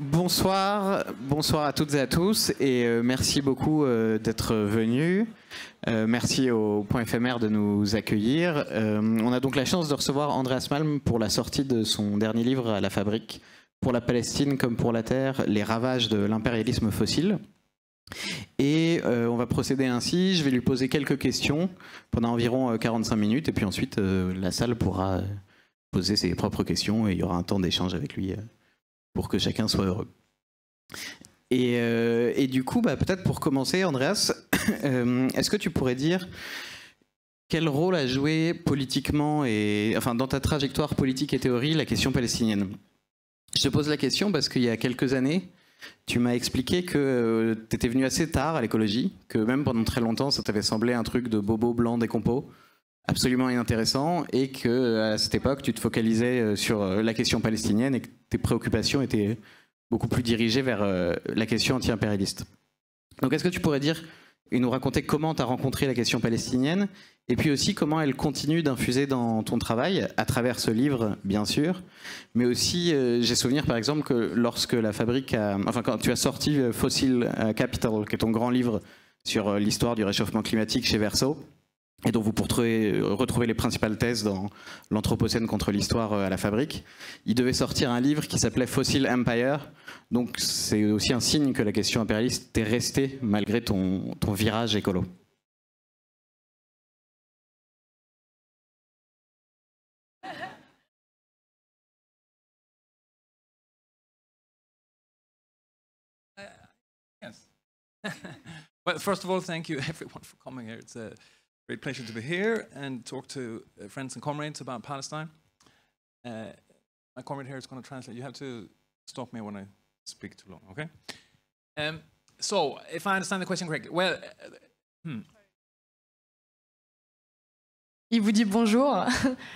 Bonsoir, bonsoir à toutes et à tous et merci beaucoup d'être venus. Merci au Point éphémère de nous accueillir. On a donc la chance de recevoir Andreas Malm pour la sortie de son dernier livre à la Fabrique, Pour la Palestine comme pour la Terre, les ravages de l'impérialisme fossile. Et on va procéder ainsi, je vais lui poser quelques questions pendant environ 45 minutes et puis ensuite la salle pourra poser ses propres questions et il y aura un temps d'échange avec lui pour que chacun soit heureux. Et du coup, peut-être pour commencer, Andreas, est-ce que tu pourrais dire quel rôle a joué politiquement et enfin dans ta trajectoire politique et théorie la question palestinienne? Je te pose la question parce qu'il y a quelques années, tu m'as expliqué que tu étais venu assez tard à l'écologie, que même pendant très longtemps, ça t'avait semblé un truc de bobo blanc décompo, absolument inintéressant, et que à cette époque, tu te focalisais sur la question palestinienne et que tes préoccupations étaient beaucoup plus dirigées vers la question anti-impérialiste. Donc est-ce que tu pourrais dire et nous raconter comment tu as rencontré la question palestinienne, et puis aussi comment elle continue d'infuser dans ton travail, à travers ce livre, bien sûr, mais aussi, j'ai souvenir par exemple que lorsque la Fabrique quand tu as sorti Fossil Capital, qui est ton grand livre sur l'histoire du réchauffement climatique chez Verso, et dont vous pourrez retrouver les principales thèses dans l'Anthropocène contre l'histoire à la Fabrique. Il devait sortir un livre qui s'appelait Fossil Empire, donc c'est aussi un signe que la question impérialiste t'est restée malgré ton virage écolo. Yes. Well, first of all, thank you everyone for coming here. It's a great pleasure to be here and talk to friends and comrades about Palestine. My comrade here is going to translate. You have to stop me when I speak too long, okay? So, if I understand the question correctly, well, Il vous dit bonjour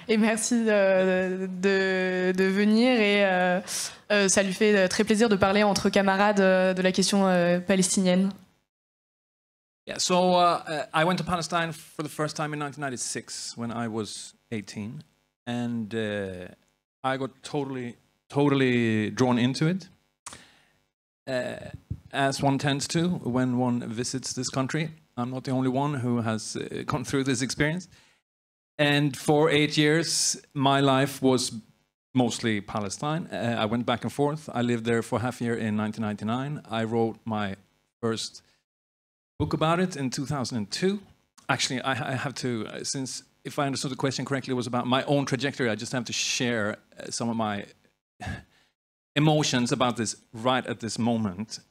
et merci de venir et ça lui fait très plaisir de parler entre camarades de la question palestinienne. Yeah, so I went to Palestine for the first time in 1996 when I was 18, and I got totally drawn into it, as one tends to when one visits this country. I'm not the only one who has gone through this experience. And for 8 years, my life was mostly Palestine. I went back and forth. I lived there for half a year in 1999. I wrote my first book about it in 2002. Actually, I have to, since if I understood the question correctly, it was about my own trajectory, I just have to share some of my emotions about this right at this moment.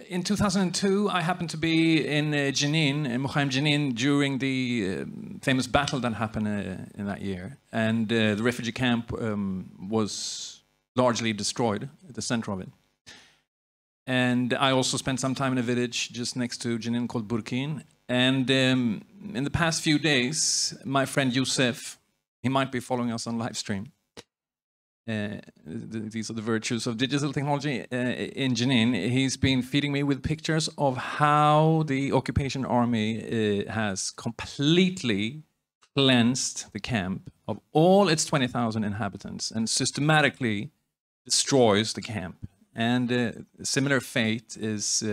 In 2002, I happened to be in Jenin, in Jenin, during the famous battle that happened in that year. And the refugee camp was largely destroyed at the center of it. And I also spent some time in a village just next to Jenin called Burkin. And in the past few days, my friend Youssef, he might be following us on live stream. These are the virtues of digital technology in Jenin. He's been feeding me with pictures of how the occupation army has completely cleansed the camp of all its 20,000 inhabitants and systematically destroys the camp. And a similar fate is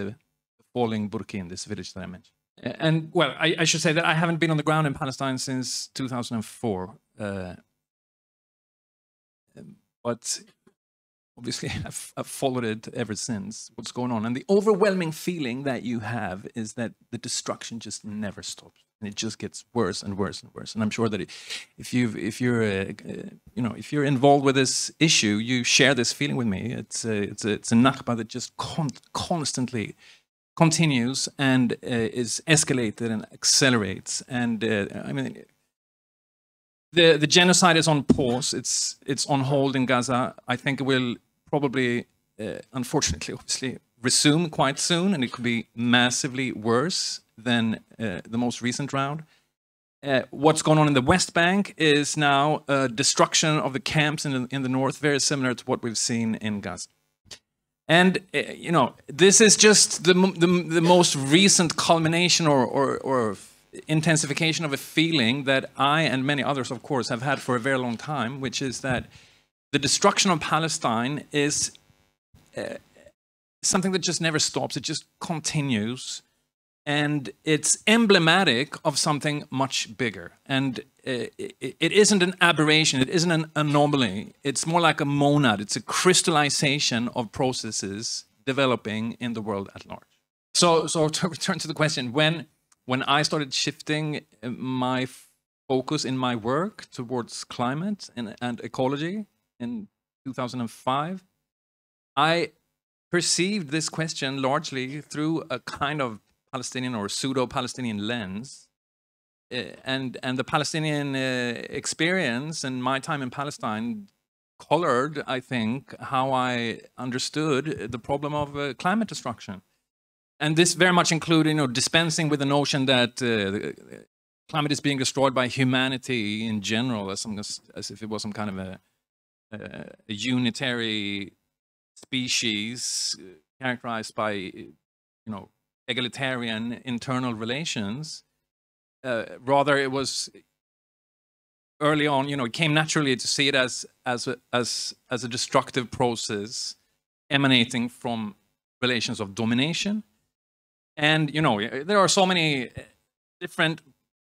falling Burkin, this village that I mentioned. And well, I should say that I haven't been on the ground in Palestine since 2004. But obviously, I've followed it ever since, what's going on. And the overwhelming feeling that you have is that the destruction just never stops. And it just gets worse and worse and worse. And I'm sure that if you're involved with this issue, you share this feeling with me. It's a Nakba that just constantly continues and is escalated and accelerates. And I mean, the genocide is on pause. It's on hold in Gaza. I think it will probably, unfortunately, obviously, resume quite soon, and it could be massively worse than the most recent round. What's going on in the West Bank is now destruction of the camps in the north, very similar to what we've seen in Gaza. And this is just the most recent culmination or intensification of a feeling that I and many others, of course, have had for a very long time, which is that the destruction of Palestine is something that just never stops. It just continues. And it's emblematic of something much bigger. And it isn't an aberration. It isn't an anomaly. It's more like a monad. It's a crystallization of processes developing in the world at large. So to return to the question, when I started shifting my focus in my work towards climate and ecology in 2005, I perceived this question largely through a kind of Palestinian or pseudo-Palestinian lens. And the Palestinian experience and my time in Palestine colored, I think, how I understood the problem of climate destruction. And this very much included, dispensing with the notion that climate is being destroyed by humanity in general, as if it was some kind of a unitary species characterized by, egalitarian internal relations. Rather, it was early on, it came naturally to see it as a destructive process emanating from relations of domination. And, there are so many different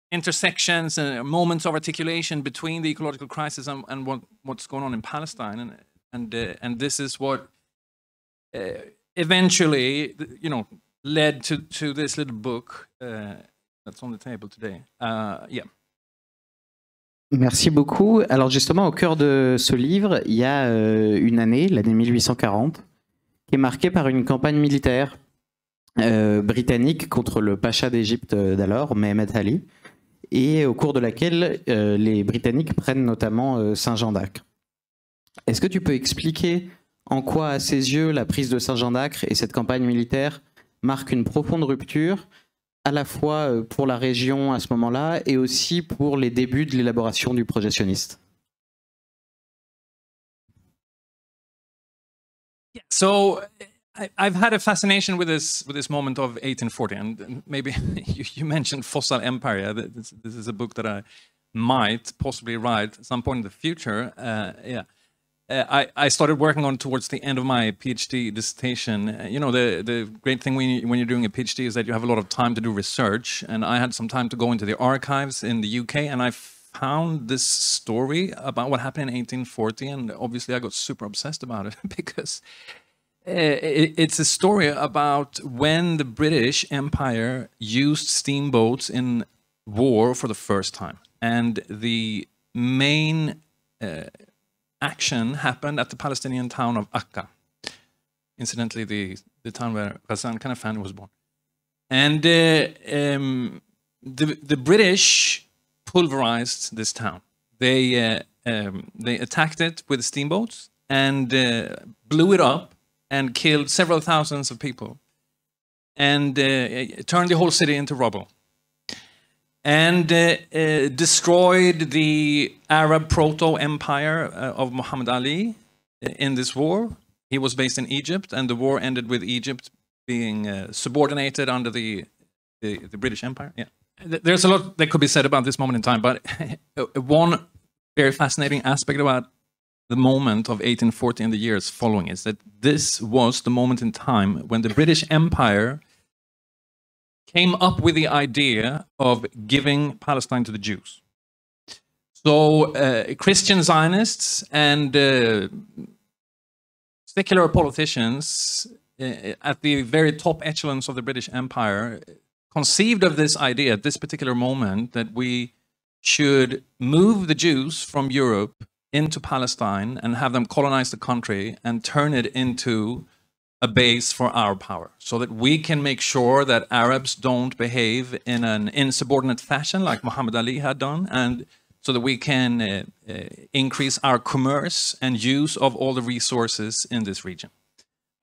intersections and moments of articulation between the ecological crisis and what's going on in Palestine. And this is what eventually, led to this little book that's on the table today. Yeah. Merci beaucoup. Alors justement, au cœur de ce livre, il y a une année, l'année 1840, qui est marquée par une campagne militaire britannique contre le pacha d'Égypte d'alors, Mehemet Ali, et au cours de laquelle les Britanniques prennent notamment Saint-Jean d'Acre. Est-ce que tu peux expliquer en quoi, à ses yeux, la prise de Saint-Jean d'Acre et cette campagne militaire marquent une profonde rupture, à la fois pour la région à ce moment-là et aussi pour les débuts de l'élaboration du projet sioniste? So I've had a fascination with this moment of 1840, and maybe you mentioned Fossil Empire. This is a book that I might possibly write at some point in the future. Yeah. I started working on towards the end of my PhD dissertation. The great thing when you're doing a PhD is that you have a lot of time to do research, and I had some time to go into the archives in the UK, and I found this story about what happened in 1840, and obviously I got super obsessed about it because it's a story about when the British Empire used steamboats in war for the first time, and the main action happened at the Palestinian town of Akka. Incidentally, the town where Ghassan Kanafani was born. And the British pulverized this town. They attacked it with steamboats and blew it up and killed several thousands of people and turned the whole city into rubble. And destroyed the Arab proto-empire of Muhammad Ali in this war. He was based in Egypt, and the war ended with Egypt being subordinated under the British Empire. Yeah. There's a lot that could be said about this moment in time, but one very fascinating aspect about the moment of 1840 and the years following is that this was the moment in time when the British Empire came up with the idea of giving Palestine to the Jews. So Christian Zionists and secular politicians at the very top echelons of the British Empire conceived of this idea at this particular moment that we should move the Jews from Europe into Palestine and have them colonize the country and turn it into a base for our power, so that we can make sure that Arabs don't behave in an insubordinate fashion like Muhammad Ali had done, and so that we can increase our commerce and use of all the resources in this region.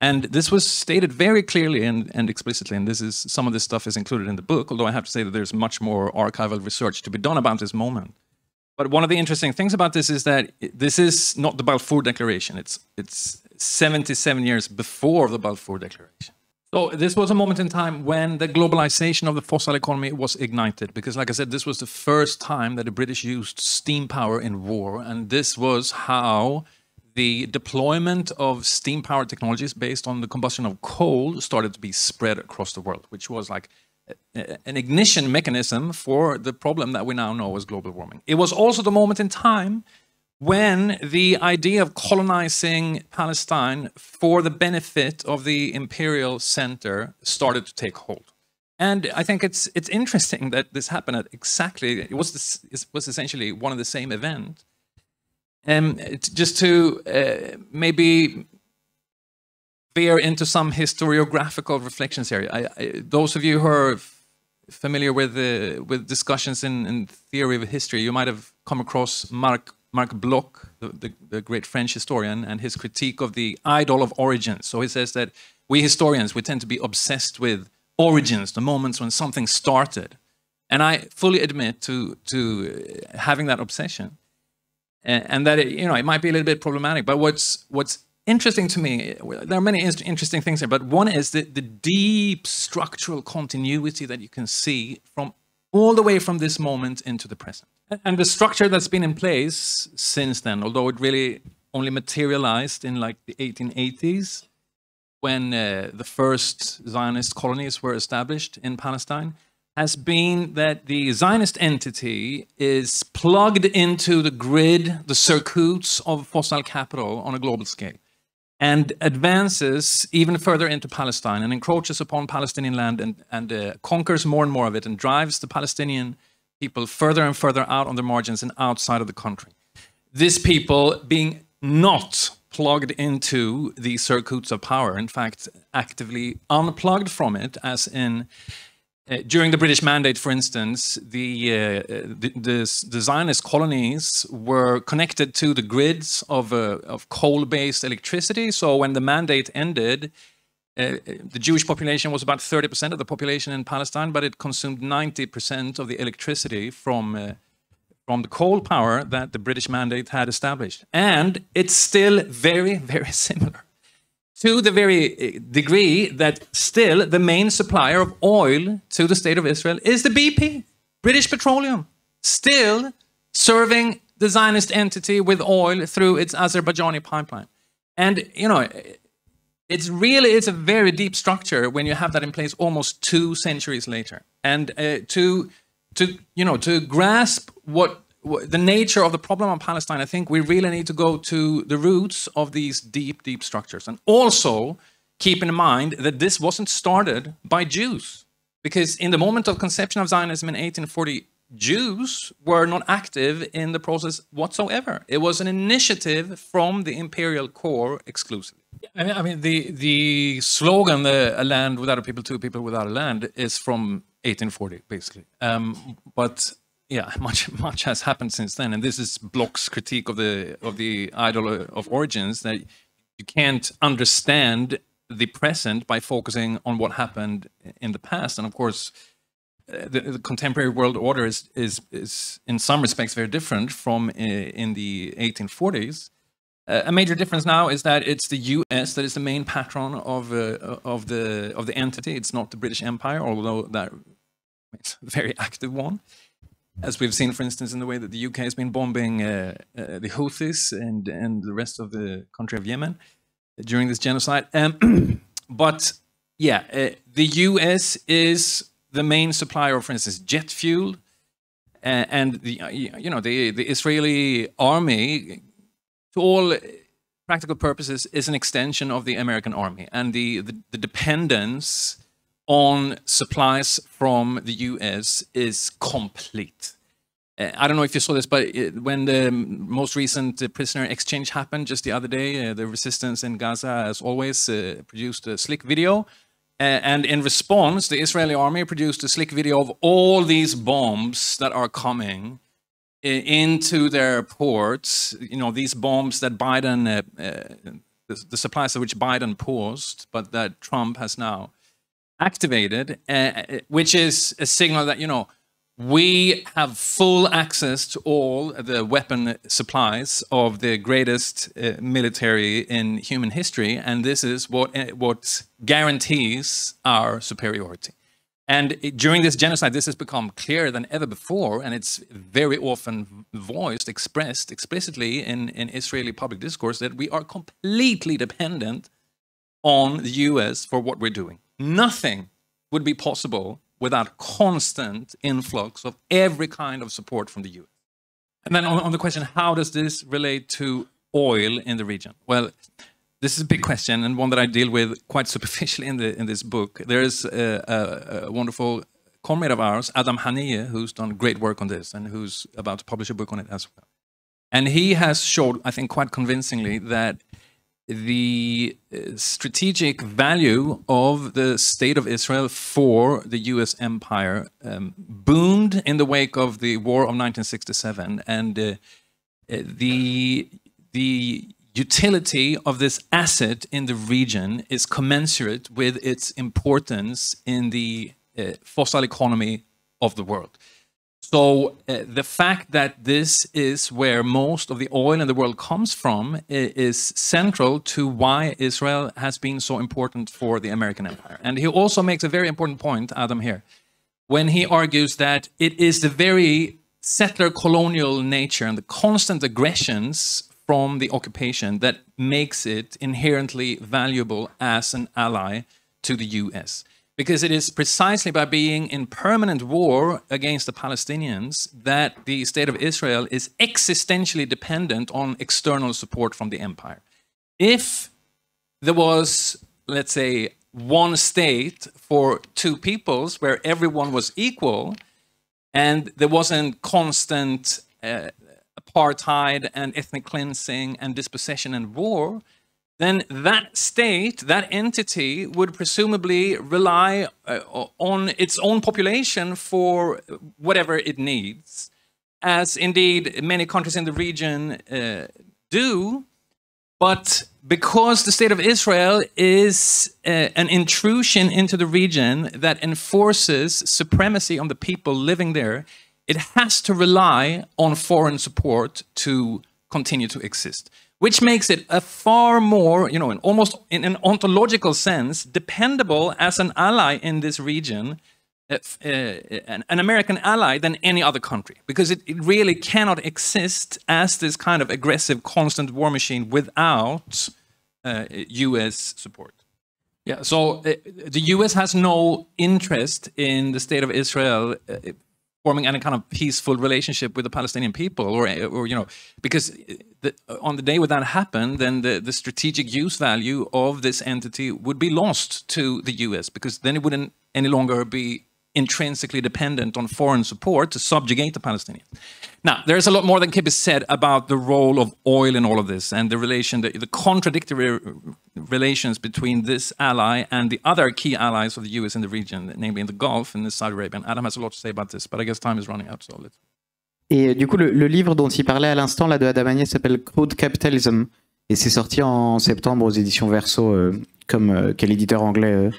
And this was stated very clearly and explicitly, and some of this stuff is included in the book, although I have to say that there's much more archival research to be done about this moment. But one of the interesting things about this is that this is not the Balfour Declaration. It's 77 years before the Balfour Declaration. So this was a moment in time when the globalization of the fossil economy was ignited, because like I said, this was the first time that the British used steam power in war, and this was how the deployment of steam-powered technologies based on the combustion of coal started to be spread across the world, which was like an ignition mechanism for the problem that we now know as global warming. It was also the moment in time when the idea of colonizing Palestine for the benefit of the imperial center started to take hold. And I think it's interesting that this happened at exactly, it was essentially one of the same event. Just to maybe veer into some historiographical reflections here. Those of you who are familiar with discussions in theory of history, you might have come across Marc Bloch, the great French historian, and his critique of the idol of origins. So he says that we historians, we tend to be obsessed with origins, the moments when something started. And I fully admit to having that obsession. And that it might be a little bit problematic, but what's interesting to me, there are many interesting things here, but one is the deep structural continuity that you can see from all the way from this moment into the present. And the structure that's been in place since then, although it really only materialized in like the 1880s, when the first Zionist colonies were established in Palestine, has been that the Zionist entity is plugged into the grid, the circuits of fossil capital on a global scale, and advances even further into Palestine and encroaches upon Palestinian land and conquers more and more of it and drives the Palestinian people further and further out on the margins and outside of the country. These people being not plugged into the circuits of power, in fact, actively unplugged from it, as in during the British Mandate, for instance, the Zionist colonies were connected to the grids of coal-based electricity. So when the Mandate ended, the Jewish population was about 30% of the population in Palestine, but it consumed 90% of the electricity from the coal power that the British Mandate had established. And it's still very, very similar, to the very degree that still the main supplier of oil to the state of Israel is the BP, British Petroleum, still serving the Zionist entity with oil through its Azerbaijani pipeline. And, it's a very deep structure when you have that in place almost 2 centuries later. And to grasp what the nature of the problem of Palestine, I think we really need to go to the roots of these deep, deep structures. And also keep in mind that this wasn't started by Jews, because in the moment of conception of Zionism in 1840, Jews were not active in the process whatsoever. It was an initiative from the imperial core exclusively. I mean, the slogan, a land without a people, two people without a land, is from 1840, basically. But yeah, much has happened since then, and this is Bloch's critique of the idol of origins, that you can't understand the present by focusing on what happened in the past. And of course, the contemporary world order is in some respects very different from in the 1840s. A major difference now is that it's the US that is the main patron of the entity. It's not the British Empire, although that is a very active one, as we've seen, for instance, in the way that the UK has been bombing the Houthis and the rest of the country of Yemen during this genocide. But yeah, the US is the main supplier of, for instance, jet fuel, and the Israeli army, to all practical purposes, is an extension of the American army, and the dependence on supplies from the US is complete. I don't know if you saw this, but when the most recent prisoner exchange happened just the other day, the resistance in Gaza, as always, produced a slick video. And in response, the Israeli army produced a slick video of all these bombs that are coming into their ports. These bombs that Biden, the supplies of which Biden paused, but that Trump has now activated, which is a signal that, we have full access to all the weapon supplies of the greatest military in human history, and this is what guarantees our superiority. And during this genocide, this has become clearer than ever before, and it's very often voiced, expressed explicitly in Israeli public discourse that we are completely dependent on the US for what we're doing. Nothing would be possible without constant influx of every kind of support from the US. And then on the question, how does this relate to oil in the region? Well, this is a big question, and one that I deal with quite superficially in this book. There's a wonderful comrade of ours, Adam Haniyeh, who's done great work on this and who's about to publish a book on it as well. And he has showed, I think, quite convincingly that the strategic value of the State of Israel for the US empire boomed in the wake of the War of 1967, and the utility of this asset in the region is commensurate with its importance in the fossil economy of the world. So the fact that this is where most of the oil in the world comes from is central to why Israel has been so important for the American empire. And he also makes a very important point, Adam, here, when he argues that it is the very settler colonial nature and the constant aggressions from the occupation that makes it inherently valuable as an ally to the US. Because it is precisely by being in permanent war against the Palestinians that the State of Israel is existentially dependent on external support from the empire. If there was, let's say, one state for two peoples where everyone was equal, and there wasn't constant apartheid and ethnic cleansing and dispossession and war, then that state, that entity, would presumably rely on its own population for whatever it needs, as indeed many countries in the region do. But because the State of Israel is an intrusion into the region that enforces supremacy on the people living there, it has to rely on foreign support to continue to exist, which makes it a far more, almost in an ontological sense, dependable as an ally in this region, an American ally than any other country, because it really cannot exist as this kind of aggressive, constant war machine without US support. Yeah, so the US has no interest in the State of Israel forming any kind of peaceful relationship with the Palestinian people, or because on the day when that happened, then the strategic use value of this entity would be lost to the US, because then it wouldn't any longer be intrinsically dependent on foreign support to subjugate the Palestinians. Now, there's a lot more that can be said about the role of oil in all of this, and the contradictory relations between this ally and the other key allies of the US in the region, namely in the Gulf and in Saudi Arabia. Adam has a lot to say about this, but I guess time is running out, so let's... Et du coup, le livre dont il parlait à l'instant, là, de Adam Haniyeh, s'appelle Crude Capitalism, et c'est sorti en septembre aux éditions Verso, quel éditeur anglais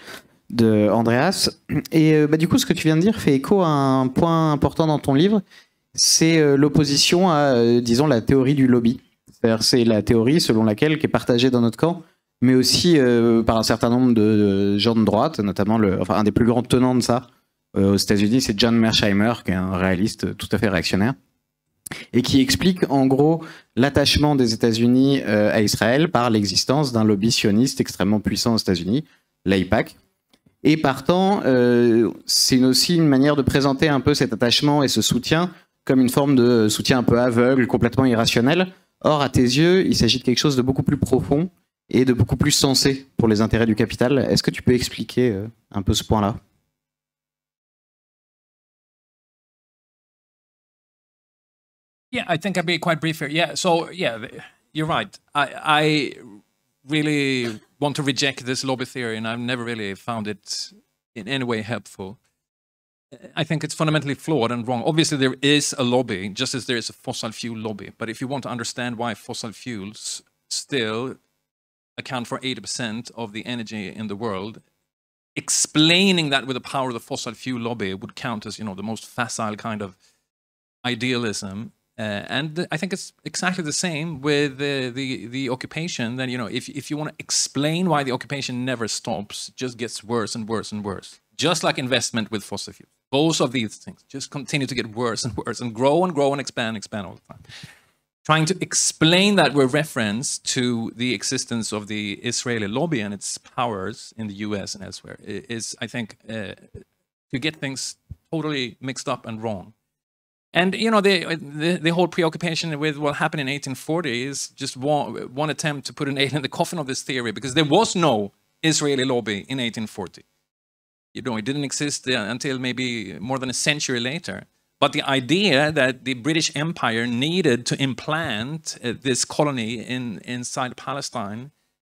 de Andreas. Et du coup, ce que tu viens de dire fait écho à un point important dans ton livre, c'est l'opposition à, disons, la théorie du lobby. C'est-à-dire, c'est la théorie selon laquelle, qui est partagée dans notre camp, mais aussi par un certain nombre de gens de droite, notamment un des plus grands tenants de ça aux États-Unis, c'est John Mearsheimer, qui est un réaliste tout à fait réactionnaire, et qui explique en gros l'attachement des États-Unis à Israël par l'existence d'un lobby sioniste extrêmement puissant aux États-Unis, l'AIPAC. Et partant, c'est aussi une manière de présenter un peu cet attachement et ce soutien comme une forme de soutien un peu aveugle, complètement irrationnel. Or, à tes yeux, il s'agit de quelque chose de beaucoup plus profond et de beaucoup plus sensé pour les intérêts du capital. Est-ce que tu peux expliquer un peu ce point-là? Yeah, I think I'll be quite brief here. Yeah, so yeah, you're right. I really want to reject this lobby theory, and I've never really found it in any way helpful. I think it's fundamentally flawed and wrong. Obviously, there is a lobby, just as there is a fossil fuel lobby. But if you want to understand why fossil fuels still account for 80% of the energy in the world, explaining that with the power of the fossil fuel lobby would count as, the most facile kind of idealism. And I think it's exactly the same with the occupation. Then, if you want to explain why the occupation never stops, it just gets worse and worse and worse. just like investment with fossil fuels. Both of these things just continue to get worse and worse and grow and expand all the time. Trying to explain that with reference to the existence of the Israeli lobby and its powers in the US and elsewhere is, I think, to get things totally mixed up and wrong. And, you know, the whole preoccupation with what happened in 1840 is just one attempt to put a nail in the coffin of this theory, because there was no Israeli lobby in 1840. You know, it didn't exist until maybe more than a century later. But the idea that the British Empire needed to implant this colony inside Palestine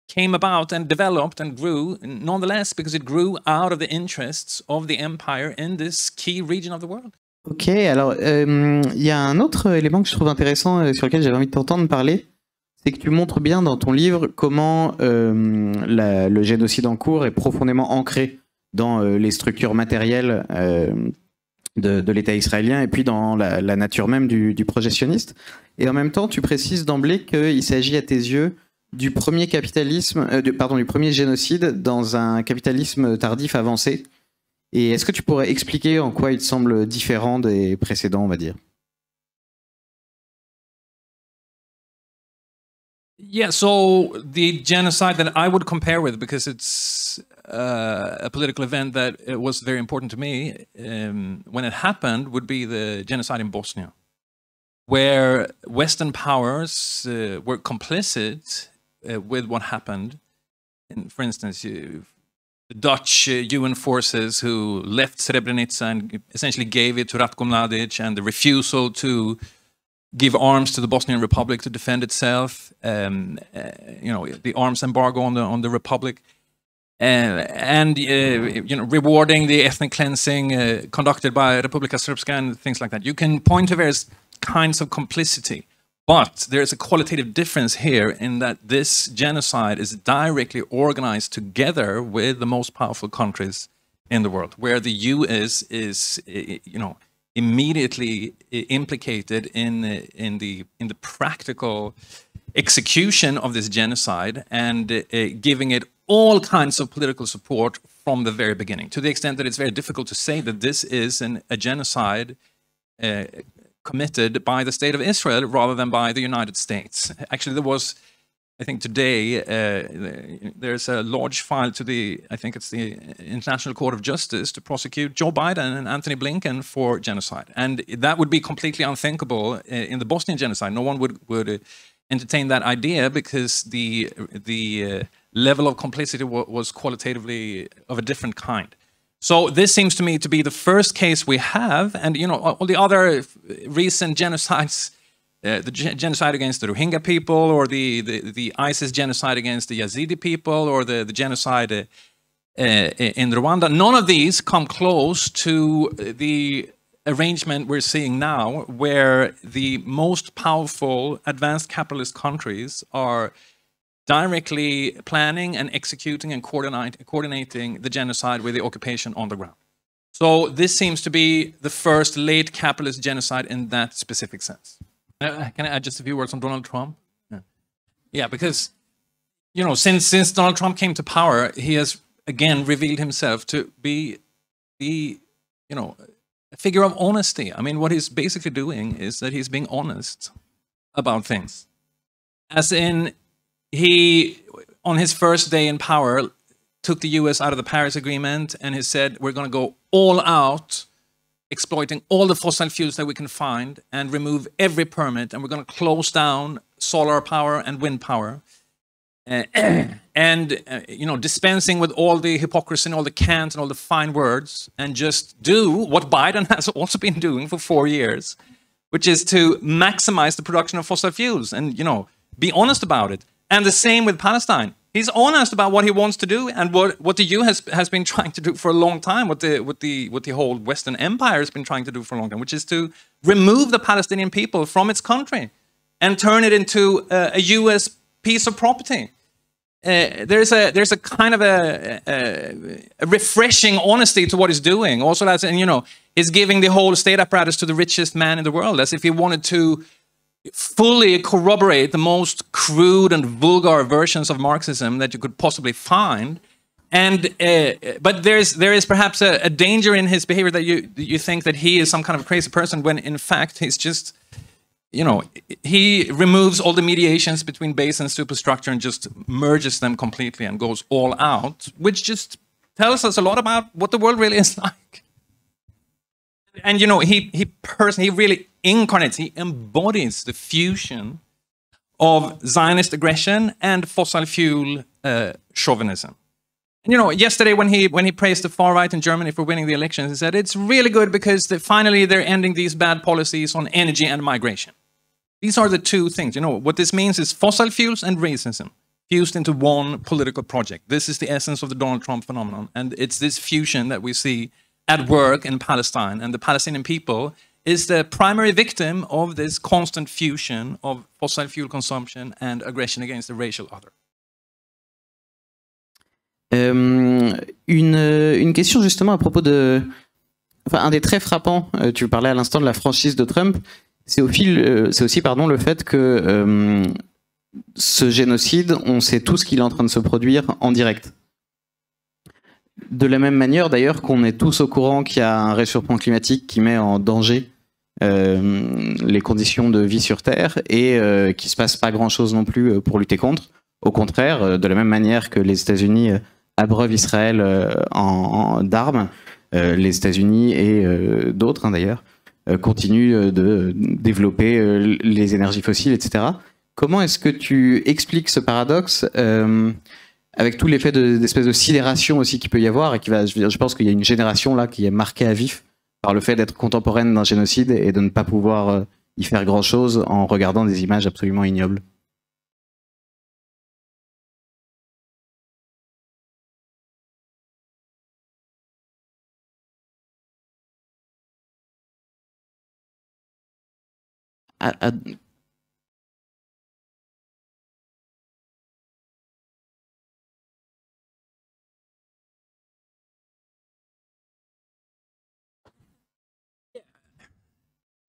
came about and developed and grew nonetheless, because it grew out of the interests of the empire in this key region of the world. Ok, alors il y a un autre élément que je trouve intéressant sur lequel j'avais envie de t'entendre parler, c'est que tu montres bien dans ton livre comment le génocide en cours est profondément ancré dans les structures matérielles de l'État israélien et puis dans la nature même du projet sioniste. Et en même temps, tu précises d'emblée qu'il s'agit à tes yeux du premier capitalisme, du premier génocide dans un capitalisme tardif avancé. Et est-ce que tu pourrais expliquer en quoi il semble différent des précédents, on va dire? Yeah, so the genocide that I would compare with, because it's a political event that was very important to me when it happened, would be the genocide in Bosnia, where Western powers were complicit with what happened. And for instance, the Dutch UN forces who left Srebrenica and essentially gave it to Ratko Mladic, and the refusal to give arms to the Bosnian Republic to defend itself, you know, the arms embargo on the Republic, and you know, rewarding the ethnic cleansing conducted by Republika Srpska and things like that. You can point to various kinds of complicity, but there's a qualitative difference here in that this genocide is directly organized together with the most powerful countries in the world, where the US is you know, immediately implicated in the practical execution of this genocide, and giving it all kinds of political support from the very beginning, to the extent that it's very difficult to say that this is a genocide committed by the State of Israel rather than by the United States. Actually, there was, I think today, there's a large file to the, I think it's the International Court of Justice, to prosecute Joe Biden and Anthony Blinken for genocide. And that would be completely unthinkable in the Bosnian genocide. No one would entertain that idea, because the level of complicity was qualitatively of a different kind. So this seems to me to be the first case we have, and you know, all the other recent genocides, the genocide against the Rohingya people, or the ISIS genocide against the Yazidi people, or the genocide in Rwanda, none of these come close to the arrangement we're seeing now, where the most powerful advanced capitalist countries are directly planning and executing and coordinating the genocide with the occupation on the ground. So this seems to be the first late capitalist genocide in that specific sense. Can I add just a few words on Donald Trump? Yeah, because, you know, since Donald Trump came to power, he has again revealed himself to be the, you know, a figure of honesty. I mean, what he's basically doing is that he's being honest about things. As in, he, on his first day in power, took the US out of the Paris Agreement, and he said, we're going to go all out, exploiting all the fossil fuels that we can find, and remove every permit, and we're going to close down solar power and wind power. And you know, dispensing with all the hypocrisy and all the cant and all the fine words, and just do what Biden has also been doing for 4 years, which is to maximize the production of fossil fuels and, you know, be honest about it. And the same with Palestine. He's honest about what he wants to do, and what the US has been trying to do for a long time, what the whole Western Empire has been trying to do for a long time, which is to remove the Palestinian people from its country and turn it into a US piece of property. There's a kind of a refreshing honesty to what he's doing. Also, that's, and you know, he's giving the whole state apparatus to the richest man in the world, as if he wanted to fully corroborate the most crude and vulgar versions of Marxism that you could possibly find, But there is perhaps a danger in his behavior that you think that he is some kind of a crazy person, when in fact he's just, you know, he removes all the mediations between base and superstructure and just merges them completely and goes all out, which just tells us a lot about what the world really is like. And you know, he really incarnates, he embodies the fusion of Zionist aggression and fossil fuel chauvinism. And, you know, yesterday when he praised the far right in Germany for winning the elections, he said it's really good because finally they're ending these bad policies on energy and migration. These are the two things. You know, what this means is fossil fuels and racism fused into one political project. This is the essence of the Donald Trump phenomenon. And it's this fusion that we see at work in Palestine. And the Palestinian people is the primary victim of this constant fusion of fossil fuel consumption and aggression against the racial other. Une question justement à propos de... Enfin, un des traits frappants, tu parlais à l'instant de la franchise de Trump, c'est aussi le fait que ce génocide, on sait tous qu'il est en train de se produire en direct. De la même manière d'ailleurs qu'on est tous au courant qu'il y a un réchauffement climatique qui met en danger les conditions de vie sur Terre et qu'il ne se passe pas grand-chose non plus pour lutter contre. Au contraire, de la même manière que les États-Unis abreuvent Israël d'armes, les États-Unis et d'autres d'ailleurs continuent de développer les énergies fossiles, etc. Comment est-ce que tu expliques ce paradoxe avec tout l'effet d'espèce de sidération aussi qu'il peut y avoir et qui va, je pense qu'il y a une génération là qui est marquée à vif par le fait d'être contemporaine d'un génocide et de ne pas pouvoir y faire grand-chose en regardant des images absolument ignobles.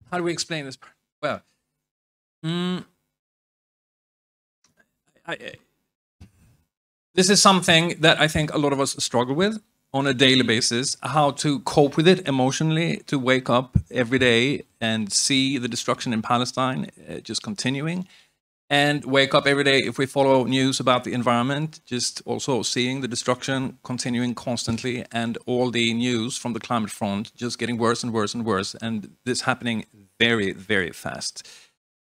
How do we explain this? Well, this is something that I think a lot of us struggle with on a daily basis, how to cope with it emotionally, to wake up every day and see the destruction in Palestine just continuing, and wake up every day if we follow news about the environment, just also seeing the destruction continuing constantly and all the news from the climate front just getting worse and worse and worse, and this happening very, very fast.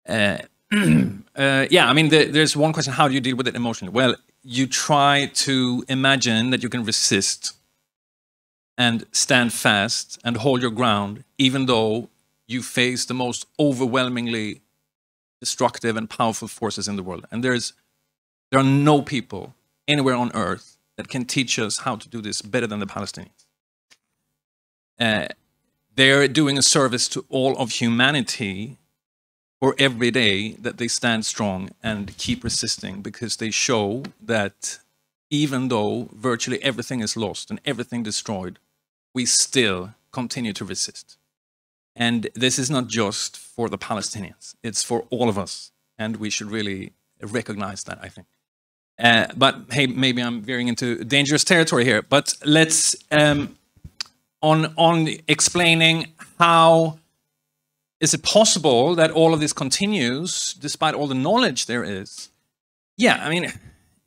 Yeah, I mean, there's one question, how do you deal with it emotionally? Well, you try to imagine that you can resist and stand fast and hold your ground, even though you face the most overwhelmingly destructive and powerful forces in the world. And there are no people anywhere on earth that can teach us how to do this better than the Palestinians. They're doing a service to all of humanity for every day that they stand strong and keep resisting, because they show that even though virtually everything is lost and everything destroyed, we still continue to resist. And this is not just for the Palestinians, it's for all of us. And we should really recognize that, I think. But hey, maybe I'm veering into dangerous territory here, but let's, on explaining how is it possible that all of this continues despite all the knowledge there is? Yeah, I mean,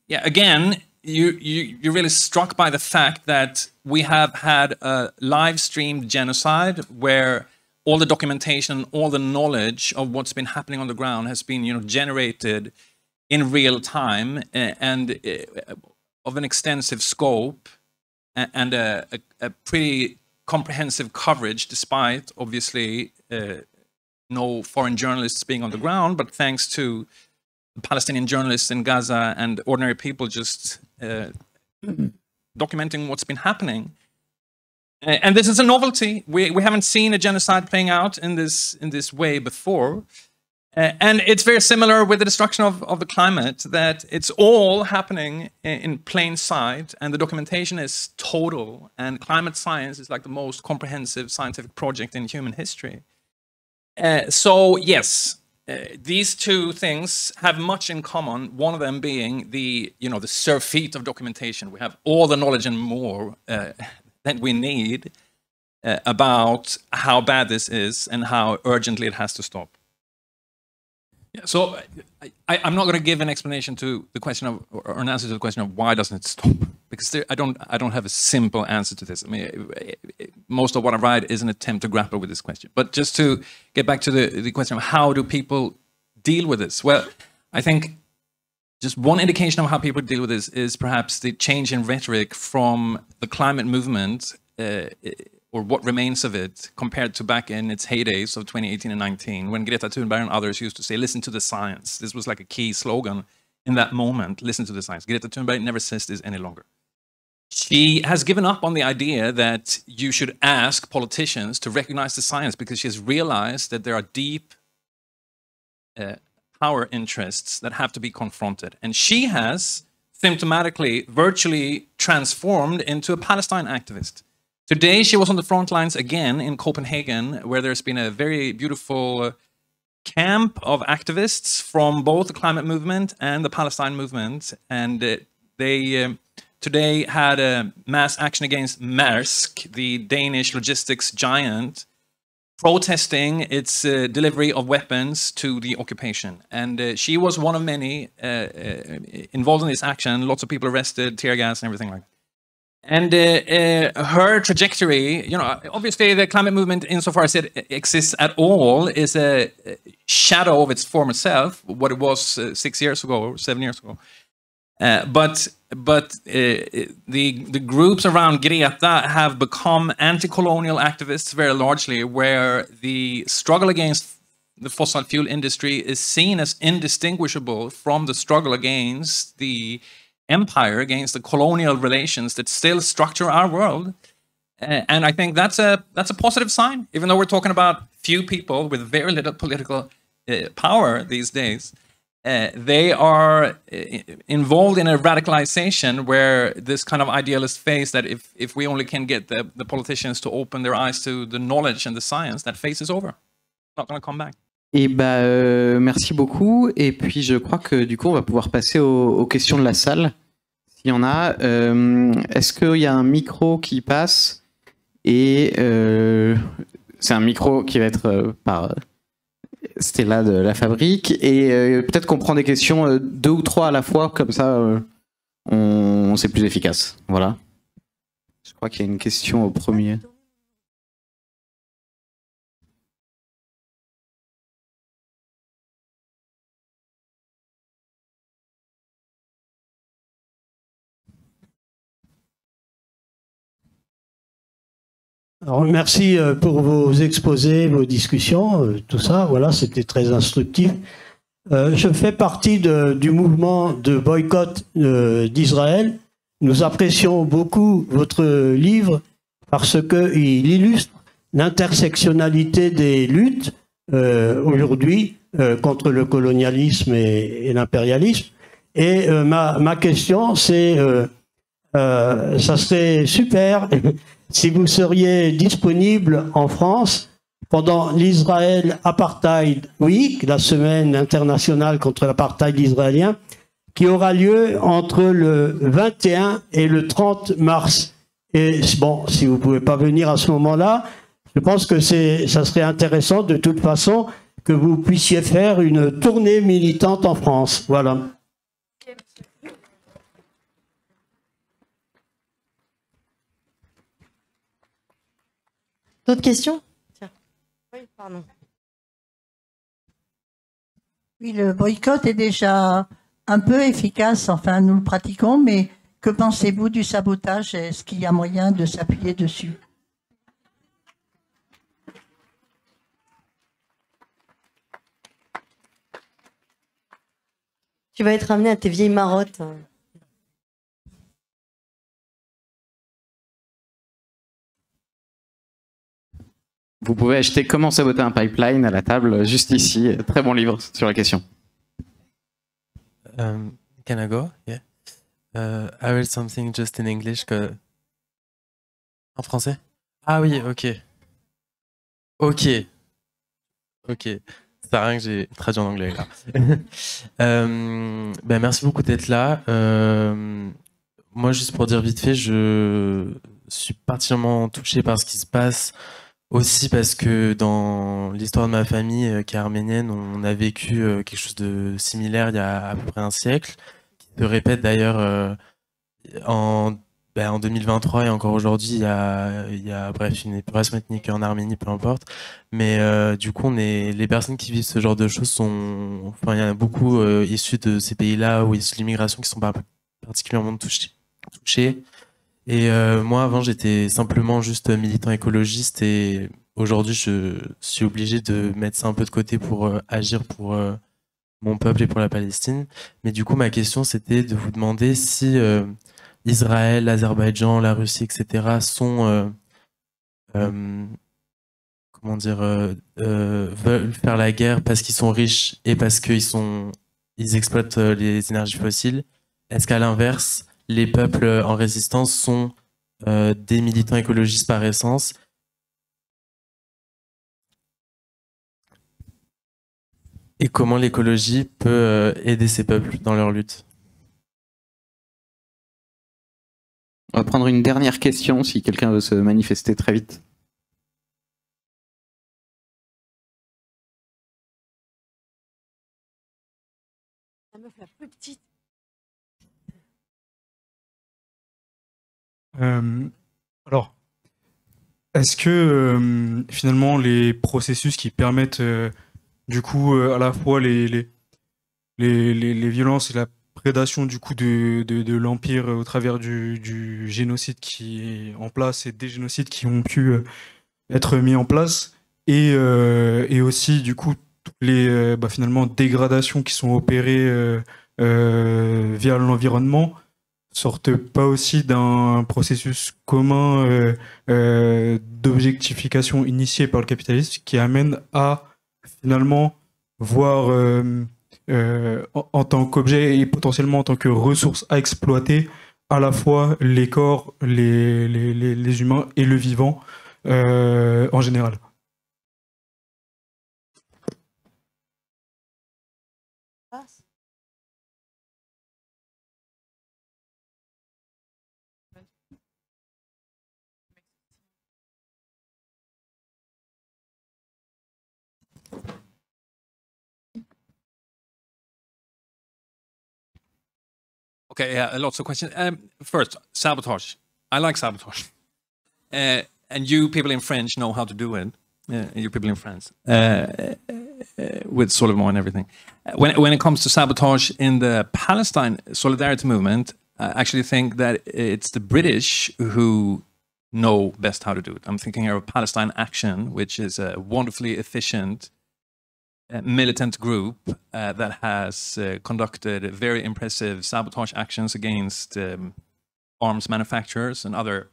yeah, again, you're really struck by the fact that we have had a live-streamed genocide where all the documentation, all the knowledge of what's been happening on the ground has been, you know, generated in real time and of an extensive scope and a pretty comprehensive coverage, despite obviously no foreign journalists being on the ground, but thanks to Palestinian journalists in Gaza and ordinary people just documenting what's been happening. And this is a novelty. We haven't seen a genocide playing out in this way before. And it's very similar with the destruction of the climate, that it's all happening in plain sight, and the documentation is total, and climate science is like the most comprehensive scientific project in human history. So yes, these two things have much in common. One of them being the surfeit of documentation. We have all the knowledge and more that we need about how bad this is and how urgently it has to stop. Yeah, so I'm not going to give an explanation to the question of, or an answer to the question of why doesn't it stop, because I don't have a simple answer to this. I mean, most of what I write is an attempt to grapple with this question. But just to get back to the question of how do people deal with this? Well, I think just one indication of how people deal with this is perhaps the change in rhetoric from the climate movement, or what remains of it, compared to back in its heydays of 2018 and 19, when Greta Thunberg and others used to say, listen to the science. This was like a key slogan in that moment, listen to the science. Greta Thunberg never says this any longer. She has given up on the idea that you should ask politicians to recognize the science, because she has realized that there are deep power interests that have to be confronted. And she has symptomatically, virtually transformed into a Palestine activist. Today, she was on the front lines again in Copenhagen, where there's been a very beautiful camp of activists from both the climate movement and the Palestine movement. And they today had a mass action against Maersk, the Danish logistics giant, protesting its delivery of weapons to the occupation. And she was one of many involved in this action. Lots of people arrested, tear gas and everything like that. And her trajectory, obviously the climate movement, insofar as it exists at all, is a shadow of its former self, what it was 6 years ago or 7 years ago. But the groups around Greta have become anti-colonial activists very largely, where the struggle against the fossil fuel industry is seen as indistinguishable from the struggle against the empire, against the colonial relations that still structure our world. And I think that's a positive sign, even though we're talking about few people with very little political power these days. They are involved in a radicalization where this kind of idealist phase that if we only can get the politicians to open their eyes to the knowledge and the science, that phase is over. Not going to come back. Et merci beaucoup. Et puis je crois que du coup on va pouvoir passer aux questions de la salle. S'il y en a, est-ce qu'il y a un micro qui passe? Et c'est un micro qui va être par Stella de la Fabrique. Et peut-être qu'on prend des questions 2 ou 3 à la fois, comme ça c'est plus efficace. Voilà. Je crois qu'il y a une question au premier. Alors, merci pour vos exposés, vos discussions, tout ça. Voilà, c'était très instructif. Je fais partie du mouvement de boycott d'Israël. Nous apprécions beaucoup votre livre parce qu'il illustre l'intersectionnalité des luttes aujourd'hui contre le colonialisme et l'impérialisme. Et ma question, c'est, ça serait super si vous seriez disponible en France pendant l'Israël Apartheid Week, la semaine internationale contre l'apartheid israélien, qui aura lieu entre le 21 et le 30 mars. Et bon, si vous ne pouvez pas venir à ce moment-là, je pense que ça serait intéressant de toute façon que vous puissiez faire une tournée militante en France. Voilà. D'autres questions? Tiens. Oui, pardon. Oui, le boycott est déjà un peu efficace, enfin nous le pratiquons, mais que pensez-vous du sabotage? Est-ce qu'il y a moyen de s'appuyer dessus? Tu vas être amené à tes vieilles marottes. Vous pouvez acheter Comment saboter un pipeline à la table, juste ici. Très bon livre sur la question. Can I go? Yeah. I read something just in English. En français? Ah oui, ok. Ok. Ça sert à rien que j'ai traduit en anglais là. Ben, merci beaucoup d'être là. Moi, juste pour dire vite fait, je suis particulièrement touché par ce qui se passe. Aussi parce que dans l'histoire de ma famille, qui est arménienne, on a vécu quelque chose de similaire il y a à peu près un siècle, qui se répète d'ailleurs en, en 2023 et encore aujourd'hui, il y a bref, une épuration ethnique en Arménie, peu importe. Mais du coup, les personnes qui vivent ce genre de choses enfin, il y en a beaucoup issus de ces pays-là ou issus de l'immigration qui sont particulièrement touchés. Et moi, avant, j'étais simplement juste militant écologiste et aujourd'hui, je suis obligé de mettre ça un peu de côté pour agir pour mon peuple et pour la Palestine. Mais du coup, ma question, c'était de vous demander si Israël, l'Azerbaïdjan, la Russie, etc. sont, comment dire, veulent faire la guerre parce qu'ils sont riches et parce ils exploitent les énergies fossiles. Est-ce qu'à l'inverse, les peuples en résistance sont des militants écologistes par essence? Et comment l'écologie peut aider ces peuples dans leur lutte? On va prendre une dernière question si quelqu'un veut se manifester très vite. La meuf la plus petite. Alors, est-ce que finalement les processus qui permettent du coup à la fois les violences et la prédation du coup de l'Empire au travers du génocide qui est en place et des génocides qui ont pu être mis en place et aussi du coup toutes les finalement dégradations qui sont opérées via l'environnement sortent pas aussi d'un processus commun d'objectification initié par le capitalisme qui amène à finalement voir en tant qu'objet et potentiellement en tant que ressource à exploiter à la fois les corps, les humains et le vivant en général. Okay, yeah, lots of questions. First, sabotage. I like sabotage. And you people in French know how to do it. You people in France. With Soulèvement and everything. When it comes to sabotage in the Palestine solidarity movement, I actually think that it's the British who know best how to do it. I'm thinking here of Palestine Action, which is a wonderfully efficient militant group that has conducted very impressive sabotage actions against arms manufacturers and other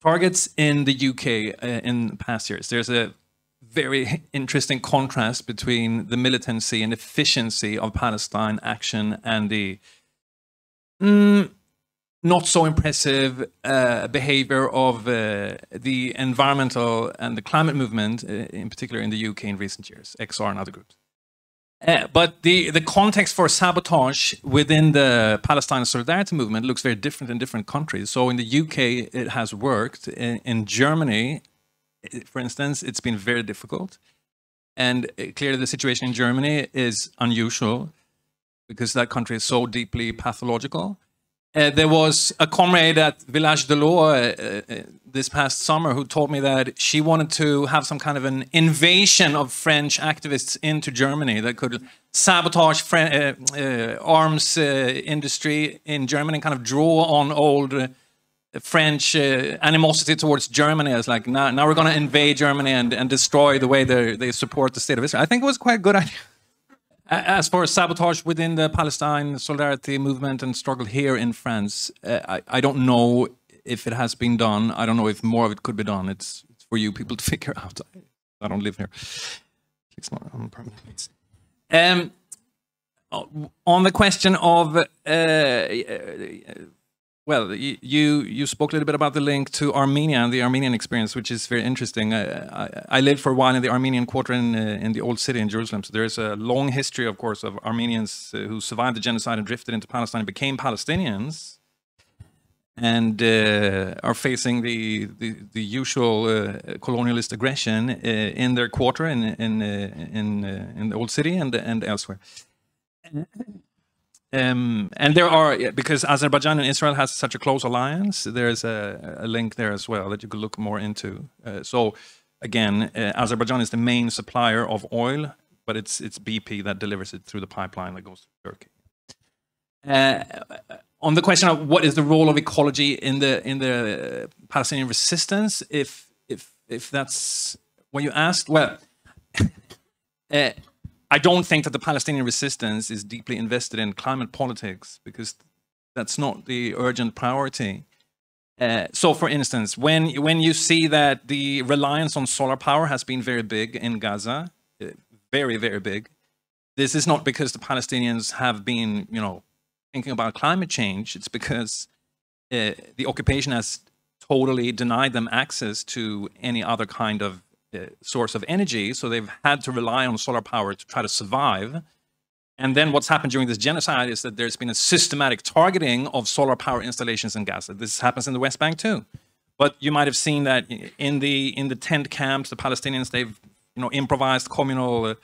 targets in the UK in past years. There's a very interesting contrast between the militancy and efficiency of Palestine Action and the not so impressive behavior of the environmental and the climate movement, in particular in the UK in recent years, XR and other groups. But the context for sabotage within the Palestine solidarity movement looks very different in different countries. So in the UK, it has worked. In Germany, for instance, it's been very difficult. And clearly the situation in Germany is unusual because that country is so deeply pathological. There was a comrade at Village de l'Eau this past summer who told me that she wanted to have some kind of an invasion of French activists into Germany that could sabotage arms industry in Germany and kind of draw on old French animosity towards Germany as like, now we're going to invade Germany and destroy the way they support the state of Israel. I think it was quite a good idea. As far as sabotage within the Palestine solidarity movement and struggle here in France, I don't know if it has been done. I don't know if more of it could be done. It's for you people to figure out. I don't live here. On the question of well, you spoke a little bit about the link to Armenia and the Armenian experience, which is very interesting. I lived for a while in the Armenian quarter in the old city in Jerusalem. So there's a long history, of course, of Armenians who survived the genocide and drifted into Palestine and became Palestinians, and are facing the usual colonialist aggression in their quarter in the old city and elsewhere. And there are, because Azerbaijan and Israel has such a close alliance, there's a link there as well that you could look more into. So again, Azerbaijan is the main supplier of oil, but it's BP that delivers it through the pipeline that goes to Turkey. On the question of what is the role of ecology in the Palestinian resistance, if that's what you asked, well, I don't think that the Palestinian resistance is deeply invested in climate politics, because that's not the urgent priority. So, for instance, when you see that the reliance on solar power has been very big in Gaza, very, very big, this is not because the Palestinians have been, thinking about climate change. It's because the occupation has totally denied them access to any other kind of source of energy, so they've had to rely on solar power to try to survive. And then what's happened during this genocide is that there's been a systematic targeting of solar power installations in Gaza. This happens in the West Bank too. But you might have seen that in the tent camps, the Palestinians, they've improvised communal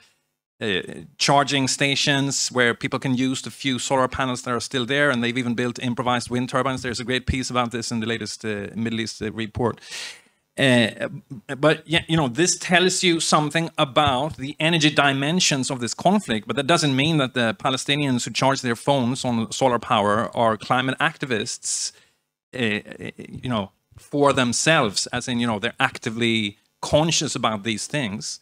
charging stations where people can use the few solar panels that are still there, and they've even built improvised wind turbines. There's a great piece about this in the latest Middle East report. But yeah, this tells you something about the energy dimensions of this conflict, but that doesn't mean that the Palestinians who charge their phones on solar power are climate activists, for themselves, as in, they're actively conscious about these things.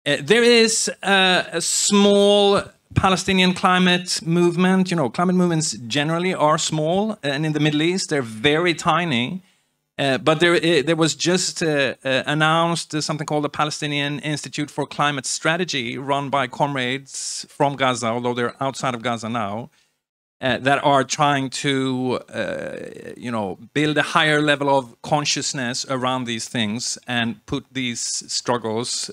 There is a small Palestinian climate movement. Climate movements generally are small, and in the Middle East, they're very tiny. But there was just announced something called the Palestinian Institute for Climate Strategy, run by comrades from Gaza, although they're outside of Gaza now, that are trying to, build a higher level of consciousness around these things and put these struggles,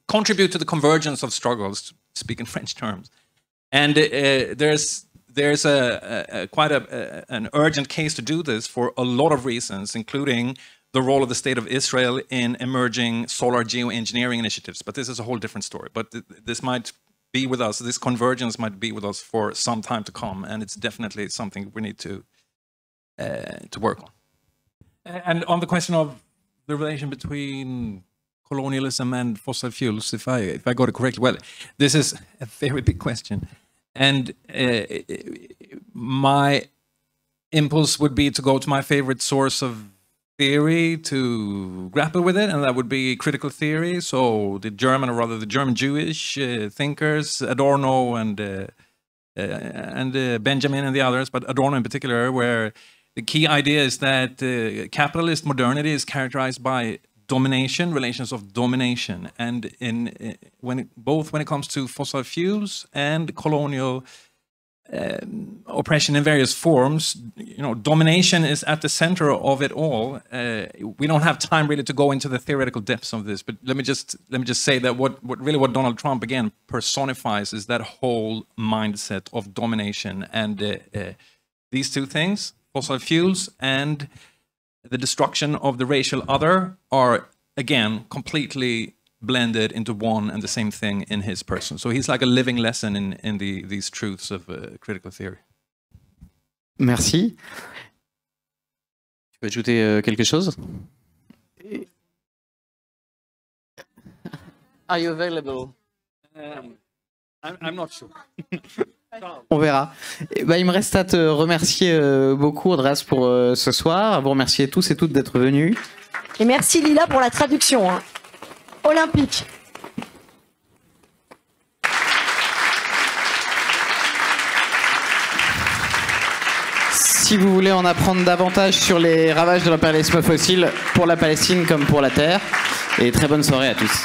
contribute to the convergence of struggles, to speak in French terms. And there's quite an urgent case to do this for a lot of reasons, including the role of the State of Israel in emerging solar geoengineering initiatives. But this is a whole different story. But this might be with us, this convergence might be with us for some time to come, and it's definitely something we need to work on. And on the question of the relation between colonialism and fossil fuels, if I got it correctly, well, this is a very big question. And my impulse would be to go to my favorite source of theory to grapple with it, and that would be critical theory. So the German, or rather the German-Jewish thinkers, Adorno and Benjamin and the others, but Adorno in particular, where the key idea is that capitalist modernity is characterized by domination, relations of domination, and both when it comes to fossil fuels and colonial oppression in various forms, domination is at the center of it all. We don't have time really to go into the theoretical depths of this, but let me just say that what Donald Trump again personifies is that whole mindset of domination, and these two things, fossil fuels and the destruction of the racial other, are again completely blended into one and the same thing in his person. So he's like a living lesson in these truths of critical theory. Merci. Tu veux ajouter quelque chose? Are you available? I'm not sure. On verra. Il me reste à te remercier beaucoup, Andreas, pour ce soir. À vous remercier tous et toutes d'être venus. Et merci Lila pour la traduction. Olympique. Si vous voulez en apprendre davantage sur les ravages de l'impérialisme fossile pour la Palestine comme pour la Terre, et très bonne soirée à tous.